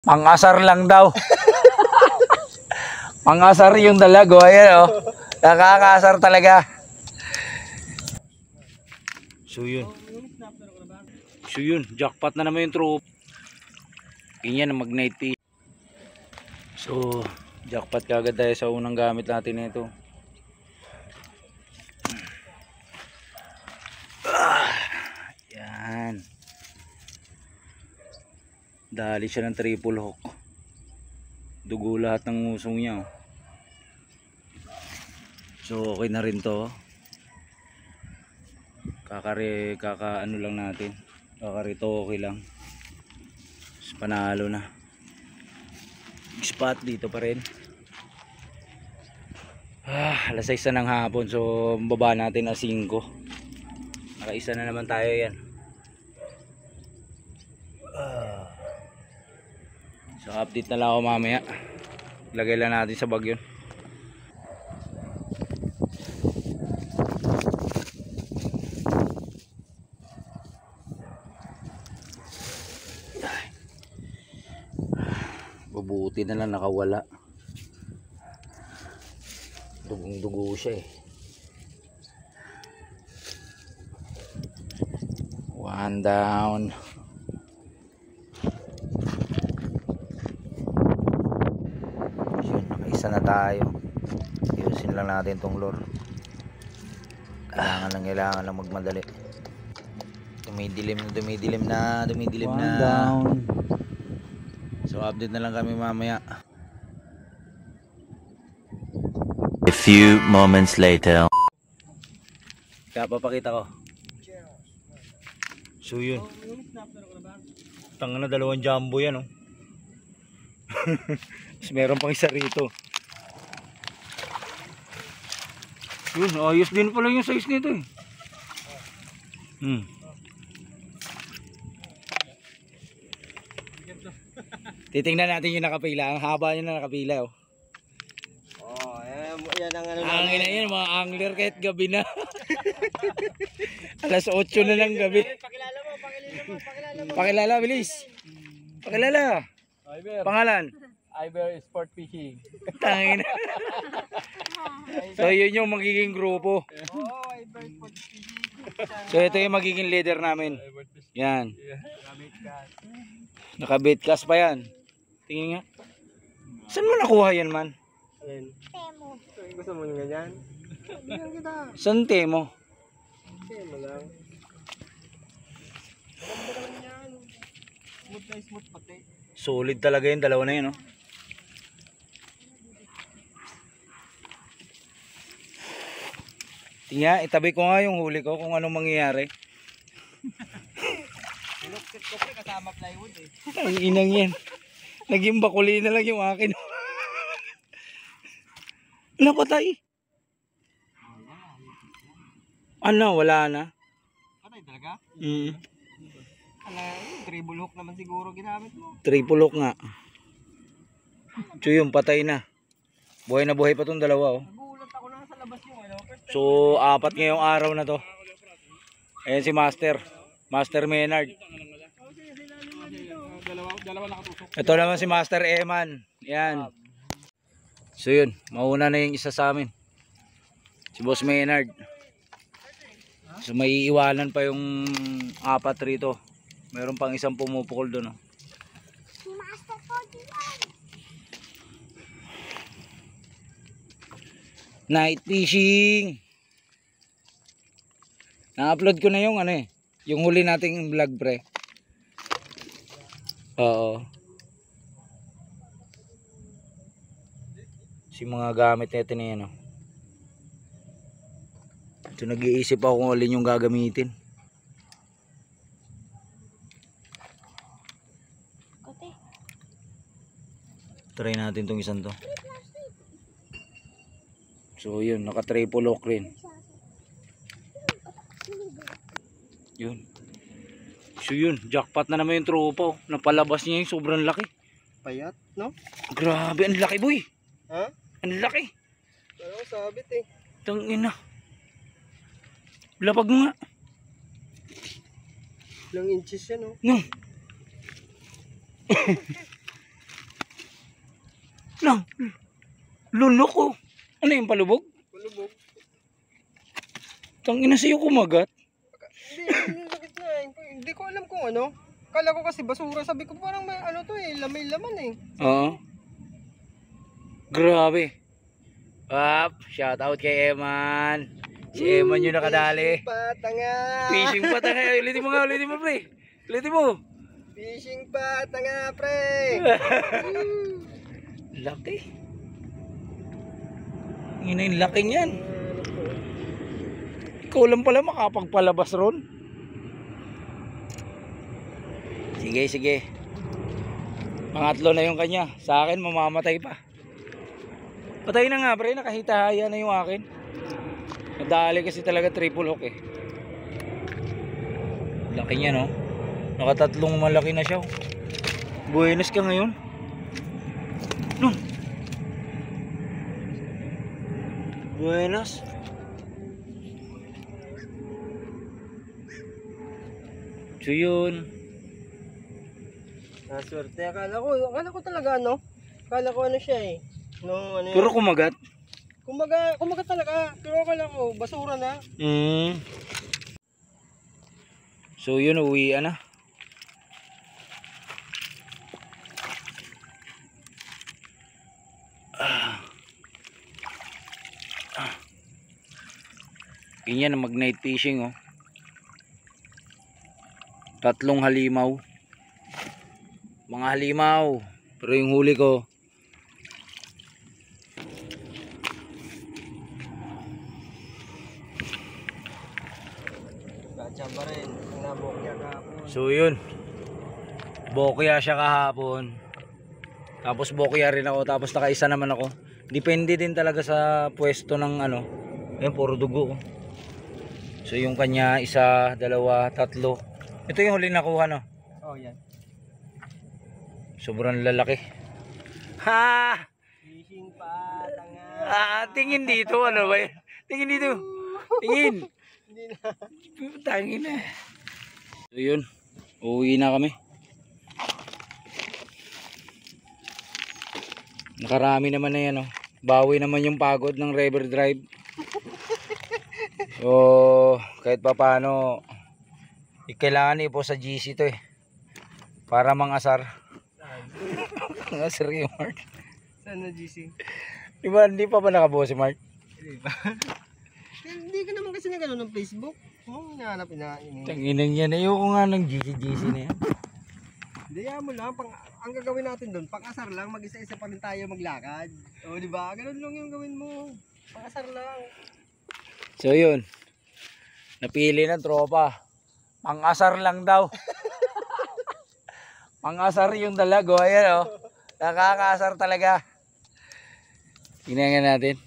Pangasar lang daw. Pangasar yung dalago. Ayan, oh. Nakakasar talaga. So yun. So yun. Jackpot na naman yung troop. Ganyan ang mag-night fish. So jackpot kagad tayo sa unang gamit natin nito. Yan. Dali siya ng triple hook. Dugo lahat ng usong niya. So okay na rin to. Kakaano lang natin. Kakarito okay lang. So, panalo na. Spot dito pa rin. Alas 6 na ng hapon. So baba natin na 5. Nakaisa na naman tayo yan. So update na lang ako mamaya. Lagay lang natin sa bag yun. Mabuti na lang nakawala. Dugong dugo siya eh. One down. Yun, nakaisa na tayo. Ayusin lang natin tong lure. Kailangan lang magmadali. Dumidilim na. Down. So update na lang kami mamaya. A few moments later. Kaya papakita ko. So yun. Tanga na 2 jumbo yan, oh. Meron pang isa rito. Yun, ayos din pala yung size nito eh. Titingnan natin yung nakapila. Ang haba niya na nakapila, oh. Oh, yan ang ano. Ang ina yan, mga angler kahit gabi na. Alas 8 na ng gabi. Pakilala mo. Pakilala, bilis. Pakilala. Pangalan? Iber Sport Fishing. Tangina. So yun yung magiging grupo. Oh, Iber Sport Fishing. So ito yung magiging leader namin. Yan. Naka-bait cast pa yan. Tingin nga. Saan mo nakuha yan, man? Ayan. Temo. Gusto mo yung ganyan? Ganyan kita. Saan temo? Temo lang. Ganda lang yan. Smooth na smooth pati. Solid talaga yung dalawa na yun, no? Tingnan, itabi ko nga yung huli ko kung anong mangyayari. Pinuksit ko pa kasama plywood eh. Ang inang yan. Naging bakuli na lang yung akin. Napatay. Ano, wala na. Patay talaga? Ala, triple hook naman siguro ginamit mo. Triple hook nga. So yun, patay na. Buhay na buhay pa tong dalawa, oh. Nagulat ako na sa labas yung ano. So 4 ngayong araw na to. Ayan si Master Maynard. Dalawa nakatusok. Ito naman si Master Eman. Yan. So yun, mauna na yung isa sa amin. Si Boss Maynard. So may iiwanan pa yung 4 rito. Meron pang isang pumupukol doon, oh. Si Master po diyan. Night fishing. Na-upload ko na yung ano eh. Yung huli nating vlog, pre. Oo. Si mga gamit nito na yan, oh. Ito nag-iisip ako kung alin yung gagamitin. Try natin tong isang to. So yun, naka triple hook rin. Yun. So yun, jackpot na naman yung tropa, oh. Napalabas niya yung sobrang laki. Payat, no? Grabe, ang laki, boy. Ha? Ang laki. Ano, sabit eh. Tangina. Lapag mo nga. Ilang inches yan, oh. No. No. Lunok oh. Ano yung palubog? Palubog. Tangina sa'yo kumagat. Hindi, sakit na eh. Hindi ko alam kung ano. Kala ko kasi basura. Sabi ko parang may ano to eh. May laman eh. Oo. Grabe. Shout out kay Eman. Si Eman yung nakadali. Fishing patanga. Fishing pa tanga. Ulitin mo nga, ulitin mo pre. Ulitin mo. Fishing patanga pre. Laki. Ina yung laki niyan. Ikaw lang pala makapagpalabas ron. Sige, sige. Pangatlo na yung kanya. Sa akin mamamatay pa. Patay na nga pre, nakahitahaya na yung akin. Nadali kasi talaga triple hook eh. Laki niya no. Nakatatlong malaki na siya. Buenos ka ngayon. No. Buenos. So yun. Naswerte. Akala ko talaga ano. Akala ko ano siya eh. No, ano Puro kumagat. Kumaga talaga. Pero akala ko basura na. So yun, uwian na. Ganyan ang mag-night fishing oh. 3 halimaw. Mga halimaw. Pero yung huli ko Kachamba rin. Ang nabokya kahapon. so yun. Bokya siya kahapon. Tapos bokya rin ako. Tapos nakaisa naman ako. Depende din talaga sa pwesto ng ano. Ayan, puro dugo. So yung kanya, 1, 2, 3. Ito yung huling nakuha no. Oh, yan. Sobrang lalaki. Ha! Fishing patanga. Tingin dito. Ano ba yan? Tingin dito. Tingin. Hindi na. Tangin na. So yun. Uuwi na kami. Nakarami naman na yan oh. Bawi naman yung pagod ng river drive. So kahit pa paano kailangan ipo sa GC to eh. Para mangasar. Mangasar yung Mark. Saan na GC? Diba hindi pa ba nakabuo si Mark? Hindi ba? Hindi ka naman kasi nag ng Facebook. Hinahanap ini. Tanginan yan. Ayoko nga ng GC na yan. Hindi mo lang. Ang gagawin natin doon, pang-asar lang, mag-isa-isa pa rin tayo maglakad. O di ba? Ganun lang yung gawin mo. Pang-asar lang. So yun. Napili ng tropa. Pang-asar lang daw. Pang-asar yung dalago. Ayan oh. Nakaka-asar talaga. Tingnan natin.